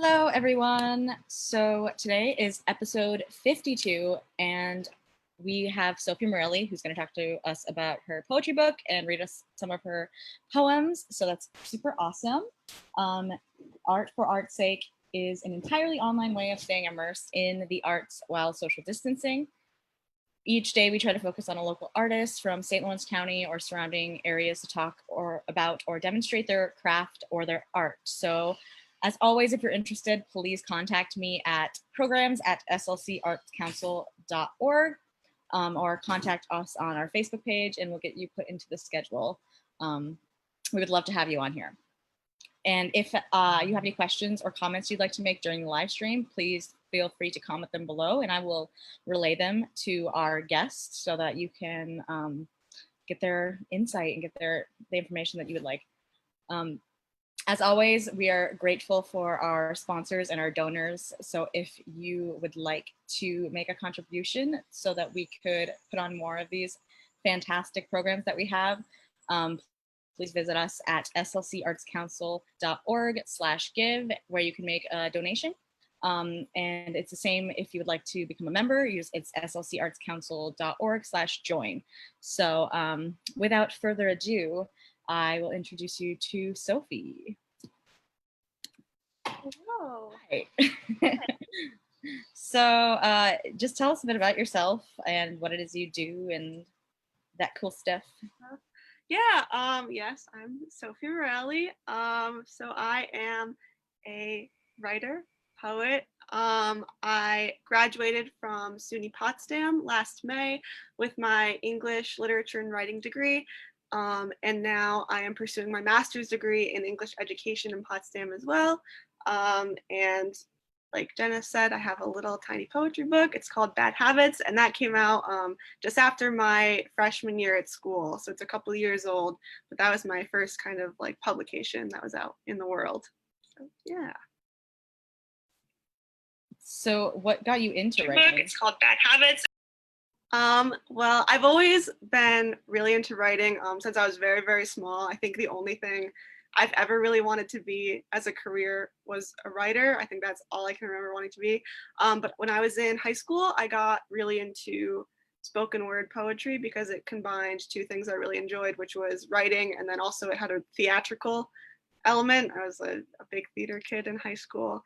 Hello, everyone. So today is episode 52, and we have Sophie Morelli, who's going to talk to us about her poetry book and read us some of her poems. So that's super awesome. Art for art's sake is an entirely online way of staying immersed in the arts while social distancing. Each day we try to focus on a local artist from St. Lawrence County or surrounding areas to talk about or demonstrate their craft or their art. So as always, if you're interested, please contact me at programs@slcartscouncil.org or contact us on our Facebook page and we'll get you put into the schedule. We would love to have you on here. And if you have any questions or comments you'd like to make during the live stream, please feel free to comment them below and I will relay them to our guests so that you can get their insight and get the information that you would like. As always, we are grateful for our sponsors and our donors. So if you would like to make a contribution so that we could put on more of these fantastic programs that we have, please visit us at slcartscouncil.org/give, where you can make a donation. And it's the same if you would like to become a member, it's slcartscouncil.org/join. So without further ado, I will introduce you to Sophie. Hello. Hi. So just tell us a bit about yourself and what it is you do and that cool stuff. Yes, I'm Sophie Morelli. So I am a writer, poet. I graduated from SUNY Potsdam last May with my English literature and writing degree. And now I am pursuing my master's degree in English education in Potsdam as well. And like Jenna said, I have a little tiny poetry book. It's called Bad Habits, and that came out just after my freshman year at school. So it's a couple of years old, but that was my first kind of like publication that was out in the world. So yeah. So what got you into writing? It's called Bad Habits. Well, I've always been really into writing since I was very, very small. I think the only thing I've ever really wanted to be as a career was a writer. I think that's all I can remember wanting to be. But when I was in high school, I got really into spoken word poetry because it combined two things I really enjoyed, which was writing and then also it had a theatrical element. I was a big theater kid in high school.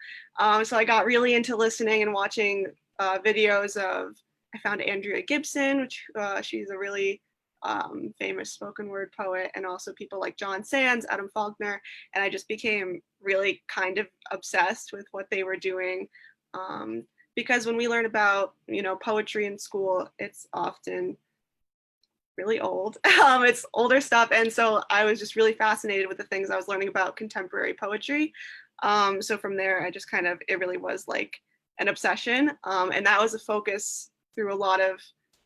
So I got really into listening and watching videos of, I found Andrea Gibson, which she's a really famous spoken word poet, and also people like John Sands, Adam Faulkner, and I just became really kind of obsessed with what they were doing. Because when we learn about, poetry in school, it's often really old. It's older stuff, and so I was just really fascinated with the things I was learning about contemporary poetry. So from there, I just it really was like an obsession, and that was a focus through a lot of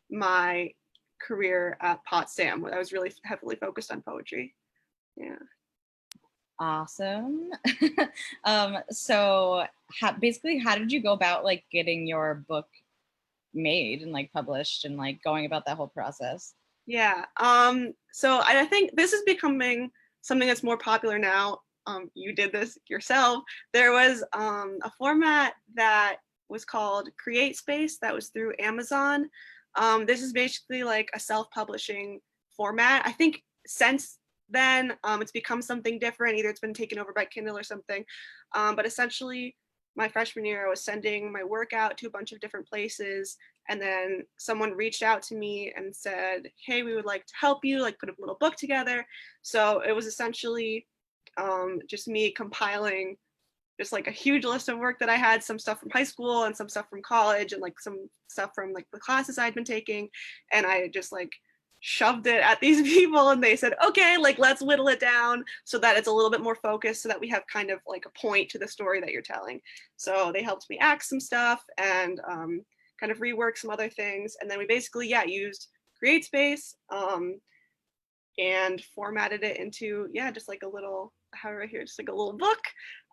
my career at Potsdam. I was really heavily focused on poetry. Yeah. Awesome. So basically, how did you go about like getting your book made and like published and like going about that whole process? Yeah. So I think this is becoming something that's more popular now. You did this yourself. There was a format that was called Create Space that was through Amazon. This is basically like a self-publishing format. I think since then it's become something different. Either it's been taken over by Kindle or something. But essentially, my freshman year, I was sending my work out to a bunch of different places. And then someone reached out to me and said, hey, we would like to help you, like put a little book together. So it was essentially just me compiling just like a huge list of work that I had, some stuff from high school and some stuff from college and like some stuff from like the classes I'd been taking. And I just like shoved it at these people and they said, okay, like let's whittle it down so that it's a little bit more focused so that we have kind of like a point to the story that you're telling. So they helped me act some stuff and kind of rework some other things. And then we basically, used Create Space and formatted it into, just like a little, just like a little book.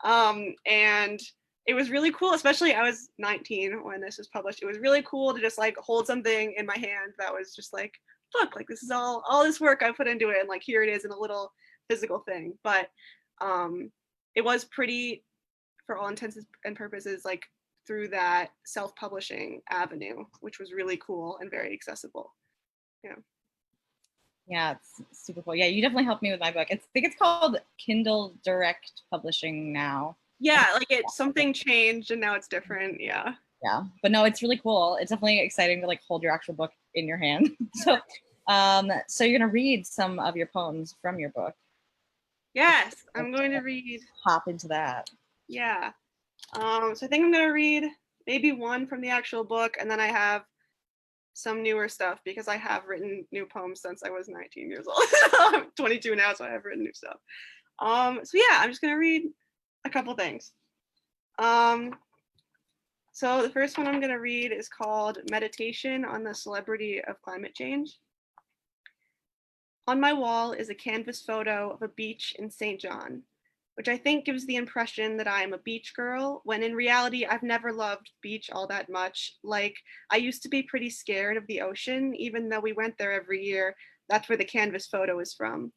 And it was really cool, especially I was 19 when this was published. It was really cool to just like hold something in my hand that was just like, look, like this is all this work I put into it. And like, here it is in a little physical thing. But it was pretty for all intents and purposes, like through that self-publishing avenue, which was really cool and very accessible. Yeah. Yeah, it's super cool. Yeah, you definitely helped me with my book. I think it's called Kindle Direct Publishing now. Yeah, like something changed and now it's different. Yeah. Yeah, but no, it's really cool. It's definitely exciting to like hold your actual book in your hand. So you're gonna read some of your poems from your book. Yes, I'm going to read. Hop into that. Yeah. So I think I'm gonna read maybe one from the actual book, and then I have some newer stuff because I have written new poems since I was 19 years old. I'm 22 now, so I have written new stuff. So yeah, I'm just gonna read a couple things. So the first one I'm gonna read is called Meditation on the Celebrity of Climate Change. On my wall is a canvas photo of a beach in St. John, which I think gives the impression that I am a beach girl, when in reality, I've never loved beach all that much. Like, I used to be pretty scared of the ocean, even though we went there every year. That's where the canvas photo is from.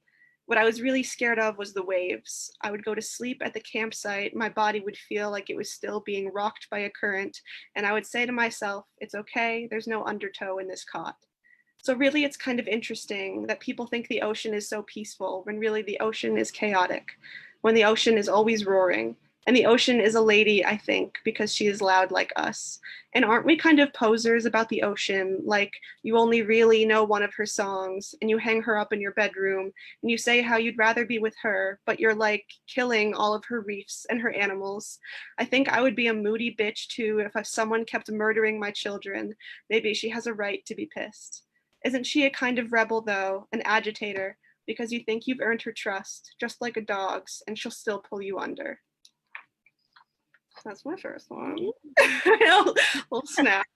What I was really scared of was the waves. I would go to sleep at the campsite, my body would feel like it was still being rocked by a current, and I would say to myself, it's okay, there's no undertow in this cot. So really, it's kind of interesting that people think the ocean is so peaceful when really the ocean is chaotic, when the ocean is always roaring. And the ocean is a lady, I think, because she is loud like us. And aren't we kind of posers about the ocean? Like, you only really know one of her songs, and you hang her up in your bedroom, and you say how you'd rather be with her, but you're like killing all of her reefs and her animals. I think I would be a moody bitch too if someone kept murdering my children. Maybe she has a right to be pissed. Isn't she a kind of rebel, though, an agitator, because you think you've earned her trust, just like a dog's, and she'll still pull you under? That's my first one. Little snap.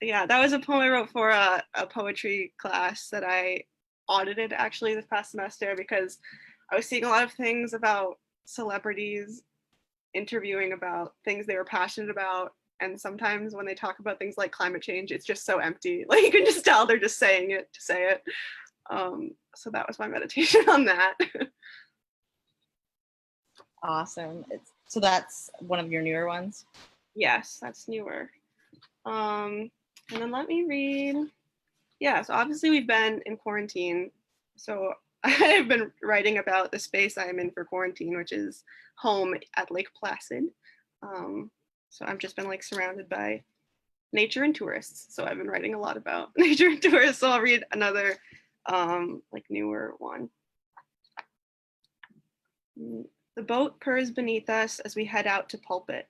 Yeah, that was a poem I wrote for a poetry class that I audited actually this past semester, because I was seeing a lot of things about celebrities interviewing about things they were passionate about, and sometimes when they talk about things like climate change, it's just so empty. Like, you can just tell they're just saying it to say it. So that was my meditation on that. Awesome. So that's one of your newer ones? Yes, that's newer. And then let me read. Yeah, so obviously we've been in quarantine. So I've been writing about the space I am in for quarantine, which is home at Lake Placid. So I've just been like surrounded by nature and tourists. So I've been writing a lot about nature and tourists. So I'll read another like newer one. The boat purrs beneath us as we head out to Pulpit.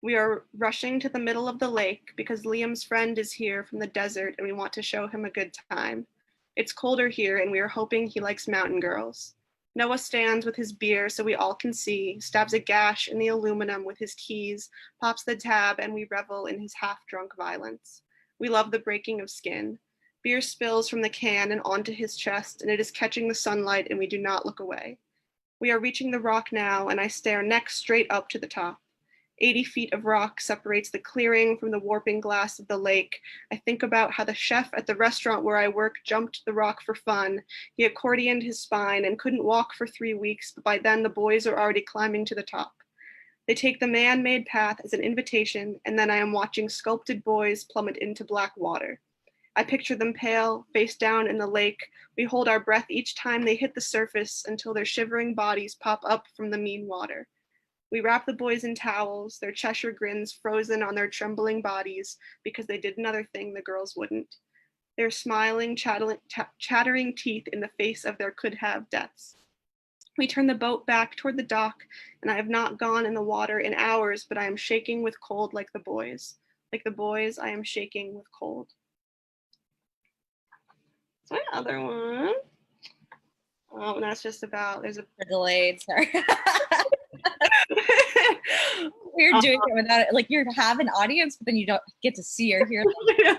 We are rushing to the middle of the lake because Liam's friend is here from the desert and we want to show him a good time. It's colder here and we are hoping he likes mountain girls. Noah stands with his beer so we all can see, stabs a gash in the aluminum with his keys, pops the tab, and we revel in his half-drunk violence. We love the breaking of skin. Beer spills from the can and onto his chest, and it is catching the sunlight and we do not look away. We are reaching the rock now, and I stare neck straight up to the top. 80 feet of rock separates the clearing from the warping glass of the lake. I think about how the chef at the restaurant where I work jumped the rock for fun. He accordioned his spine and couldn't walk for 3 weeks, but by then the boys are already climbing to the top. They take the man-made path as an invitation, and then I am watching sculpted boys plummet into black water. I picture them pale, face down in the lake. We hold our breath each time they hit the surface until their shivering bodies pop up from the mean water. We wrap the boys in towels, their Cheshire grins frozen on their trembling bodies because they did another thing the girls wouldn't. Their smiling, chattering teeth in the face of their could-have deaths. We turn the boat back toward the dock, and I have not gone in the water in hours, but I am shaking with cold like the boys. Like the boys, I am shaking with cold. So my other one, and that's just about, there's a delayed, sorry. We're doing it without it, like you have an audience, but then you don't get to see or hear them.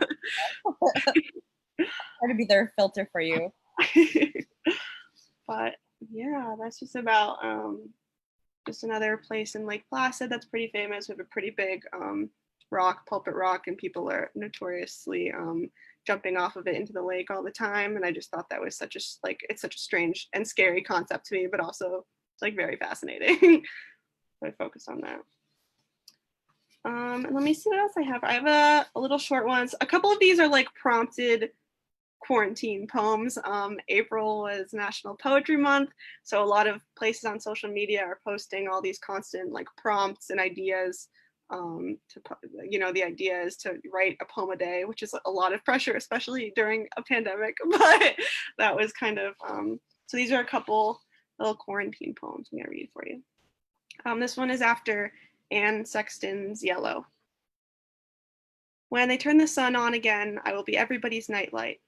Try to be their filter for you. But yeah, that's just about just another place in Lake Placid that's pretty famous. We have a pretty big rock, Pulpit Rock, and people are notoriously jumping off of it into the lake all the time. And I just thought that was such a, like, it's such a strange and scary concept to me, but also It's like very fascinating. So I focus on that. And let me see what else I have. I have a little short ones. A couple of these are like prompted quarantine poems. April was National Poetry Month, so a lot of places on social media are posting all these constant like prompts and ideas. The idea is to write a poem a day, which is a lot of pressure, especially during a pandemic. But that was kind of so these are a couple little quarantine poems I'm gonna read for you. This one is after Anne Sexton's Yellow. When they turn the sun on again, I will be everybody's nightlight.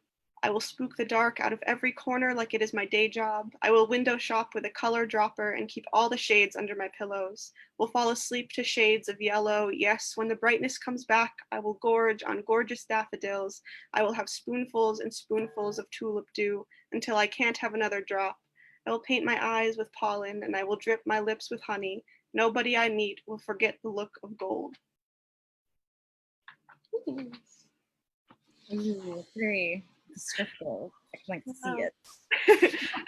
I will spook the dark out of every corner like it is my day job. I will window shop with a color dropper and keep all the shades under my pillows. Will fall asleep to shades of yellow. Yes, when the brightness comes back, I will gorge on gorgeous daffodils. I will have spoonfuls and spoonfuls of tulip dew until I can't have another drop. I will paint my eyes with pollen and I will drip my lips with honey. Nobody I meet will forget the look of gold. Ooh, very descriptive. I can like see it.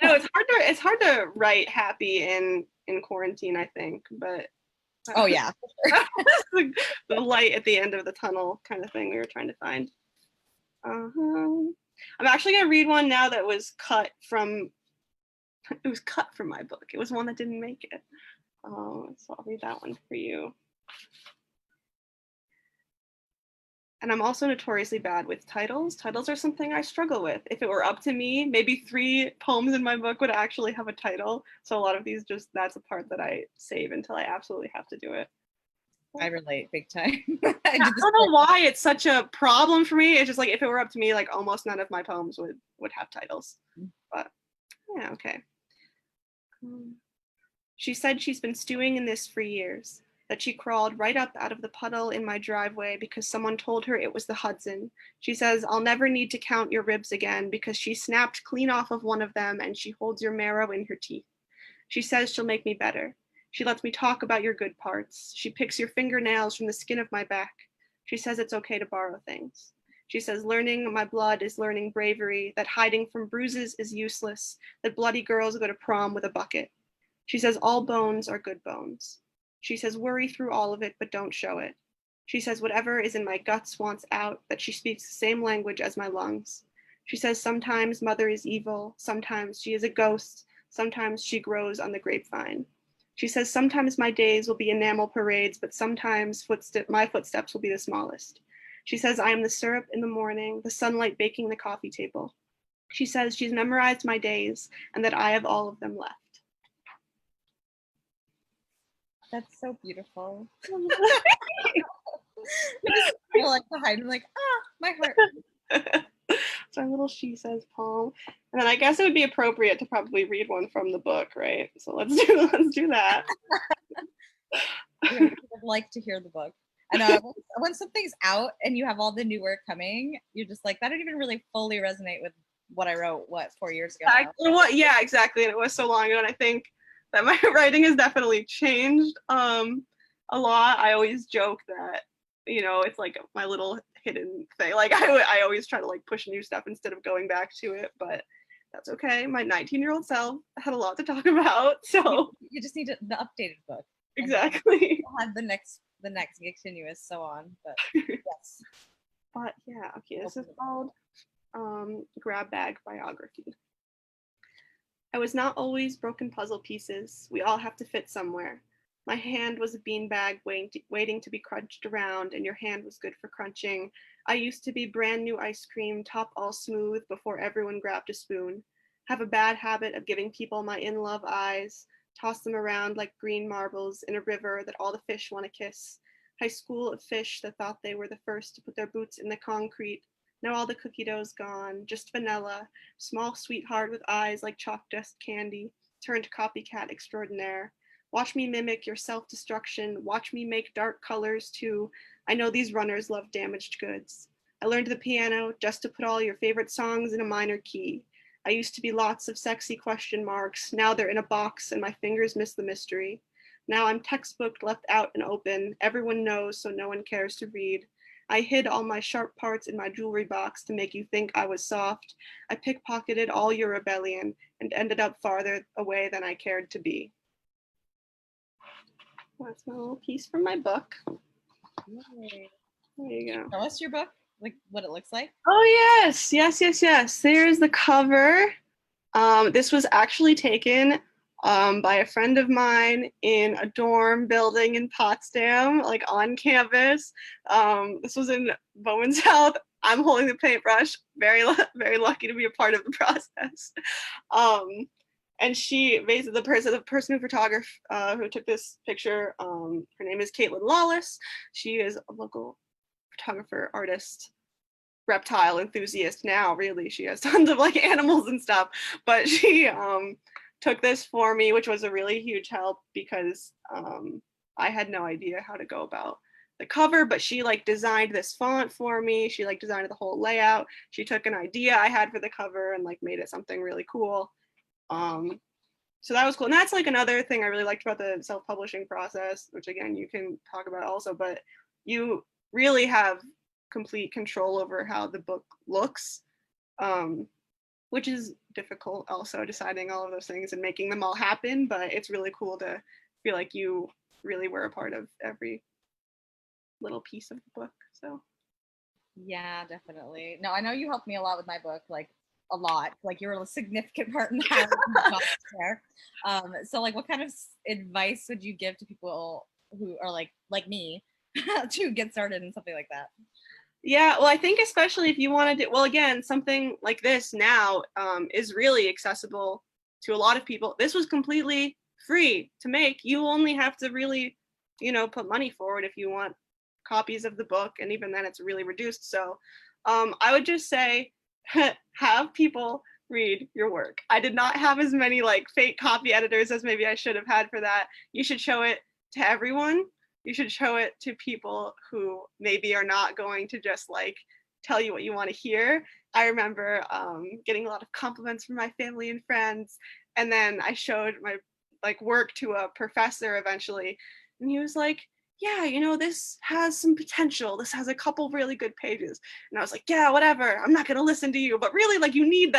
No, it's hard to write happy in quarantine, I think, but oh yeah. the light at the end of the tunnel kind of thing we were trying to find. I'm actually gonna read one now that was cut from my book. It was one that didn't make it. So I'll read that one for you. And I'm also notoriously bad with titles. Titles are something I struggle with. If it were up to me, maybe 3 poems in my book would actually have a title. So a lot of these that's a part that I save until I absolutely have to do it. I relate big time. I don't know why it's such a problem for me. It's just like if it were up to me, like almost none of my poems would have titles. But yeah, okay. She said she's been stewing in this for years, that she crawled right up out of the puddle in my driveway because someone told her it was the Hudson. She says, I'll never need to count your ribs again because she snapped clean off of one of them and she holds your marrow in her teeth. She says she'll make me better. She lets me talk about your good parts. She picks your fingernails from the skin of my back. She says it's okay to borrow things. She says learning my blood is learning bravery, that hiding from bruises is useless, that bloody girls go to prom with a bucket. She says all bones are good bones. She says worry through all of it, but don't show it. She says whatever is in my guts wants out, that she speaks the same language as my lungs. She says sometimes mother is evil, sometimes she is a ghost, sometimes she grows on the grapevine. She says sometimes my days will be enamel parades, but sometimes my footsteps will be the smallest. She says I am the syrup in the morning, the sunlight baking the coffee table. She says she's memorized my days and that I have all of them left. That's so beautiful. I just feel like the hide. I'm like, my heart. It's our little She Says poem. And then I guess it would be appropriate to probably read one from the book, right? So let's do that. I would like to hear the book. I know when something's out and you have all the new work coming, you're just like, that didn't even really fully resonate with what I wrote, 4 years ago? Yeah, exactly. And it was so long ago. And I think that my writing has definitely changed a lot. I always joke that, it's like my little hidden thing. Like I always try to like push new stuff instead of going back to it, but that's okay. My 19-year-old self had a lot to talk about. So you just need the updated book. Exactly. We'll have the next continuous so on, but yes. But yeah, okay, this is called Grab Bag Biography. I was not always broken puzzle pieces. We all have to fit somewhere. My hand was a beanbag waiting to be crunched around, and your hand was good for crunching. I used to be brand new ice cream, top all smooth, before everyone grabbed a spoon. Have a bad habit of giving people my in-love eyes, toss them around like green marbles in a river that all the fish want to kiss. High school of fish that thought they were the first to put their boots in the concrete. Now all the cookie dough's gone, just vanilla, small sweetheart with eyes like chalk dust candy, turned copycat extraordinaire. Watch me mimic your self-destruction, watch me make dark colors too. I know these runners love damaged goods. I learned the piano just to put all your favorite songs in a minor key. I used to be lots of sexy question marks, now they're in a box and my fingers miss the mystery. Now I'm textbooked, left out and open, everyone knows so no one cares to read. I hid all my sharp parts in my jewelry box to make you think I was soft. I pickpocketed all your rebellion and ended up farther away than I cared to be. That's my little piece from my book. Yay. There you go. Show us your book, like what it looks like. Oh yes. There's the cover. This was actually taken by a friend of mine in a dorm building in Potsdam, like on campus. This was in Bowman's Health. I'm holding the paintbrush. Very lucky to be a part of the process. And she basically the person who took this picture. Her name is Caitlin Lawless. She is a local photographer, artist, reptile enthusiast now. Really, she has tons of like animals and stuff. But she took this for me, which was a really huge help because I had no idea how to go about the cover, but she like designed this font for me. She like designed the whole layout. She took an idea I had for the cover and like made it something really cool. So that was cool. And that's like another thing I really liked about the self-publishing process, which again, you can talk about also, but you really have complete control over how the book looks, which is difficult also, deciding all of those things and making them all happen. But it's really cool to feel like you really were a part of every little piece of the book. So Yeah, definitely. No, I know you helped me a lot with my book, like a lot. Like you were a significant part in how I got there. So like what kind of advice would you give to people who are like me to get started in something like that? yeah, well, I think especially if you want to do, well, again, something like this now is really accessible to a lot of people. This was completely free to make. You only have to really, put money forward if you want copies of the book, and even then it's really reduced. So I would just say have people read your work. I did not have as many like fake copy editors as maybe I should have had for that. You should show it to everyone. You should show it to people who maybe are not going to just like tell you what you want to hear. I remember getting a lot of compliments from my family and friends, and then I showed my like work to a professor eventually, and he was like, yeah, this has some potential. This has a couple really good pages. And I was like, yeah, whatever. I'm not going to listen to you. But really, like, you need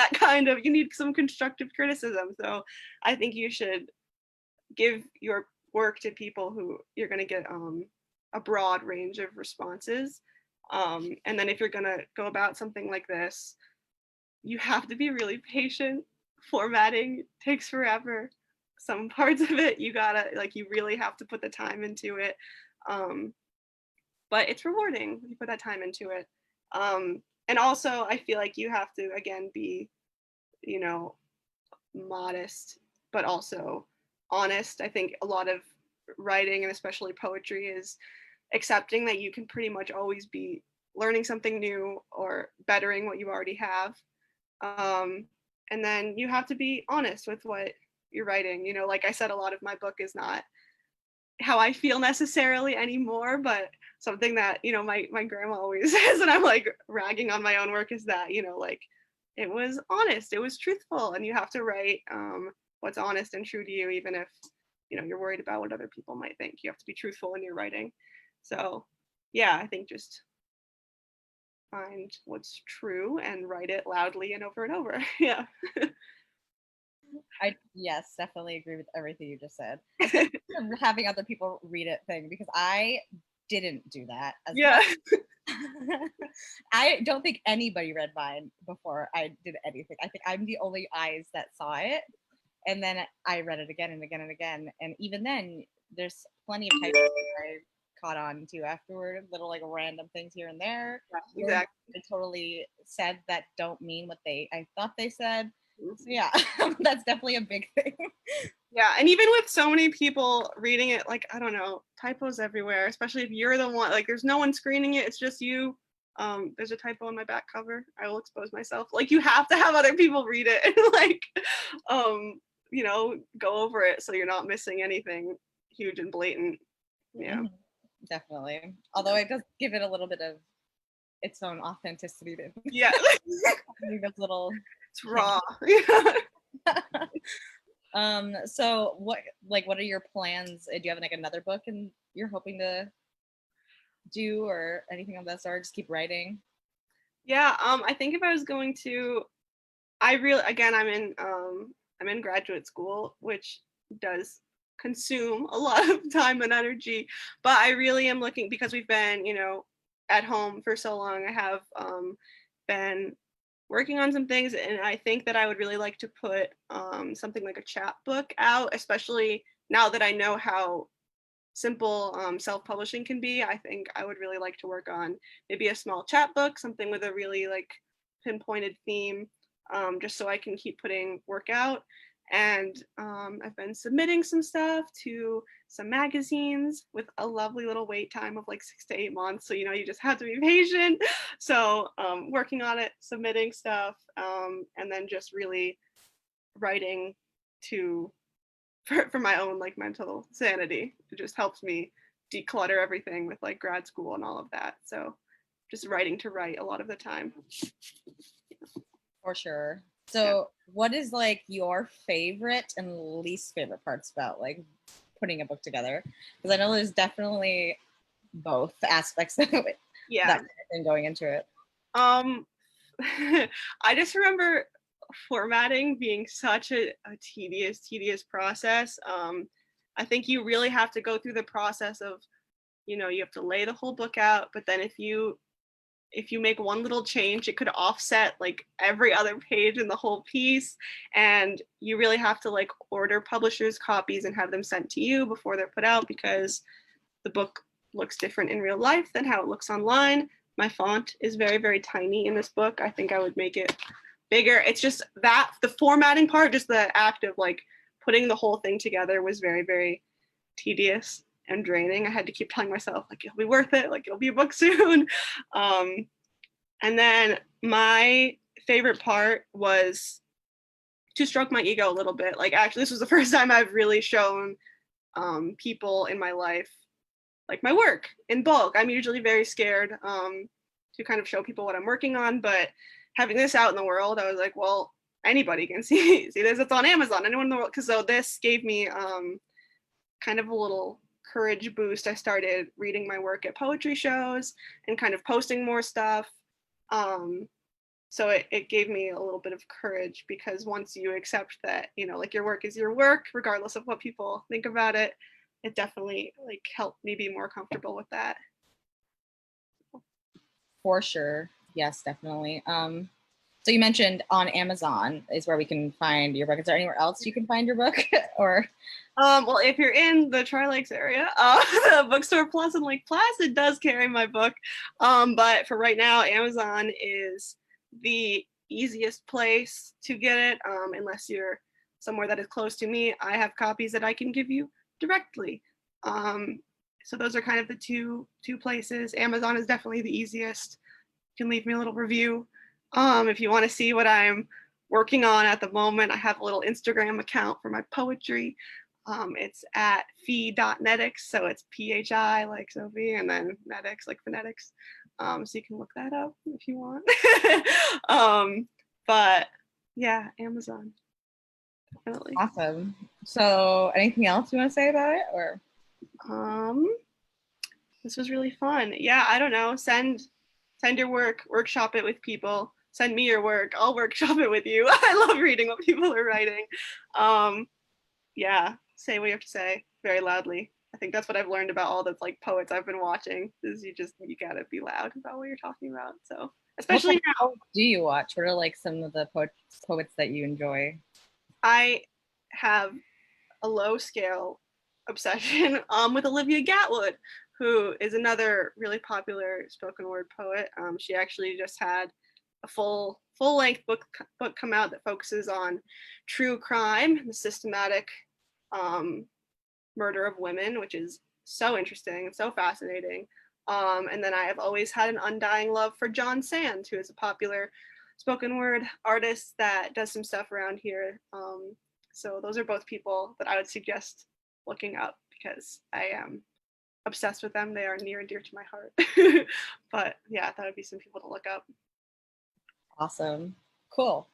some constructive criticism. So I think you should give your work to people who you're going to get a broad range of responses. And then if you're going to go about something like this, you have to be really patient. Formatting takes forever. Some parts of it, you really have to put the time into it. But it's rewarding when you put that time into it. And also, I feel like you have to, again, be, modest, but also honest. I think a lot of writing, and especially poetry, is accepting that you can pretty much always be learning something new or bettering what you already have. And then you have to be honest with what you're writing. Like I said, a lot of my book is not how I feel necessarily anymore, but something that, my grandma always says, and I'm like ragging on my own work, is that, like it was honest, it was truthful, and you have to write what's honest and true to you, even if, you're worried about what other people might think. You have to be truthful in your writing. So yeah, I think just find what's true and write it loudly and over. Yeah. I yes, definitely agree with everything you just said. Especially the having other people read it thing, because I didn't do that as Yeah. I don't think anybody read mine before I did anything. I think I'm the only eyes that saw it. And then I read it again and again and again. And even then, there's plenty of typos I caught on to afterward, little like random things here and there. Yeah, exactly. They totally said that don't mean what I thought they said. Mm-hmm. So yeah, that's definitely a big thing. Yeah, and even with so many people reading it, like, I don't know, typos everywhere, especially if you're the one, like, there's no one screening it, it's just you. There's a typo on my back cover. I will expose myself. Like, you have to have other people read it and, like, go over it so you're not missing anything huge and blatant. Yeah. Mm-hmm. Definitely. Although it does give it a little bit of its own authenticity to Yeah. those little. It's raw. So what are your plans? Do you have like another book and you're hoping to do, or anything of that sort? Just keep writing? Yeah, I think if I was going to, I'm in graduate school, which does consume a lot of time and energy. But I really am looking, because we've been, at home for so long. I have been working on some things, and I think that I would really like to put something like a chapbook out, especially now that I know how simple self-publishing can be. I think I would really like to work on maybe a small chapbook, something with a really like pinpointed theme, just so I can keep putting work out. And I've been submitting some stuff to some magazines with a lovely little wait time of like 6 to 8 months. So, you just have to be patient. So working on it, submitting stuff, and then just really writing to for my own like mental sanity. It just helps me declutter everything with like grad school and all of that. So just writing to write a lot of the time. For sure. So what is like your favorite and least favorite parts about like putting a book together? Because I know there's definitely both aspects of it that been going into it. I just remember formatting being such a tedious process. I think you really have to go through the process of, you have to lay the whole book out, but then if you make one little change, it could offset like every other page in the whole piece. And you really have to like order publishers' copies and have them sent to you before they're put out, because the book looks different in real life than how it looks online. My font is very, very tiny in this book. I think I would make it bigger. It's just that the formatting part, just the act of like putting the whole thing together was very, very tedious and draining. I had to keep telling myself like it'll be worth it, like it'll be a book soon. And then my favorite part was to stroke my ego a little bit. Like actually, this was the first time I've really shown people in my life like my work in bulk. I'm usually very scared to kind of show people what I'm working on, but having this out in the world, I was like, well, anybody can see this. It's on Amazon. Anyone in the world. So this gave me kind of a little courage boost. I started reading my work at poetry shows and kind of posting more stuff. So it gave me a little bit of courage, because once you accept that, like your work is your work, regardless of what people think about it, it definitely like helped me be more comfortable with that. For sure. Yes, definitely. So you mentioned on Amazon is where we can find your book. Is there anywhere else you can find your book? Or well, if you're in the Tri-Lakes area, the bookstore Plus in Lake Placid does carry my book. But for right now, Amazon is the easiest place to get it, unless you're somewhere that is close to me. I have copies that I can give you directly. So those are kind of the two places. Amazon is definitely the easiest. You can leave me a little review. If you want to see what I'm working on at the moment, I have a little Instagram account for my poetry. It's at phi.netics, so it's PHI like Sophie, and then netics like phonetics. So you can look that up if you want. But yeah, Amazon, definitely. Awesome. So anything else you want to say about it, or? This was really fun. Yeah, I don't know. Send your work, workshop it with people. Send me your work. I'll workshop it with you. I love reading what people are writing. Yeah, say what you have to say very loudly. I think that's what I've learned about all the like poets I've been watching, is you gotta be loud about what you're talking about. So especially now. Do you watch? What are like some of the poets that you enjoy? I have a low scale obsession with Olivia Gatwood, who is another really popular spoken word poet. She actually just had a full length book come out that focuses on true crime, the systematic murder of women, which is so interesting and so fascinating. And then I have always had an undying love for John Sand, who is a popular spoken word artist that does some stuff around here. So those are both people that I would suggest looking up, because I am obsessed with them. They are near and dear to my heart. But yeah, that would be some people to look up. Awesome. Cool.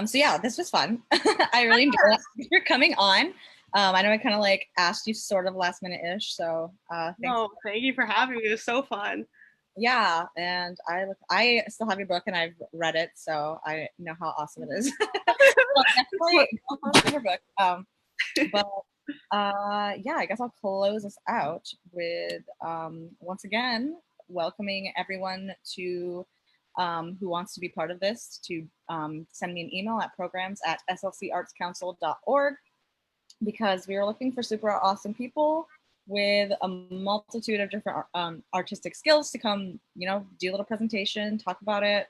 So yeah, this was fun. I really enjoyed it. Thanks for coming on. I know I kind of like asked you sort of last minute-ish, so thanks. No, thank you for having me. It was so fun. Yeah, and I still have your book and I've read it, so I know how awesome it is. So definitely your book. But Yeah, I guess I'll close us out with once again welcoming everyone to who wants to be part of this to send me an email at programs@slcartscouncil.org, because we are looking for super awesome people with a multitude of different artistic skills to come, do a little presentation, talk about it,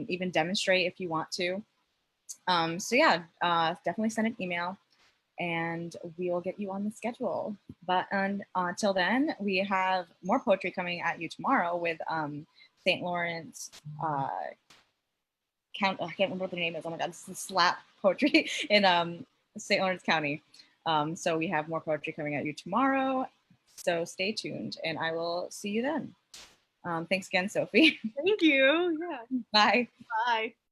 even demonstrate if you want to. So yeah, definitely send an email and we will get you on the schedule. But until then, we have more poetry coming at you tomorrow with St. Lawrence Count. I can't remember what the name is. Oh my God, this is slap poetry in St. Lawrence County. So we have more poetry coming at you tomorrow. So stay tuned, and I will see you then. Thanks again, Sophie. Thank you. Yeah. Bye. Bye.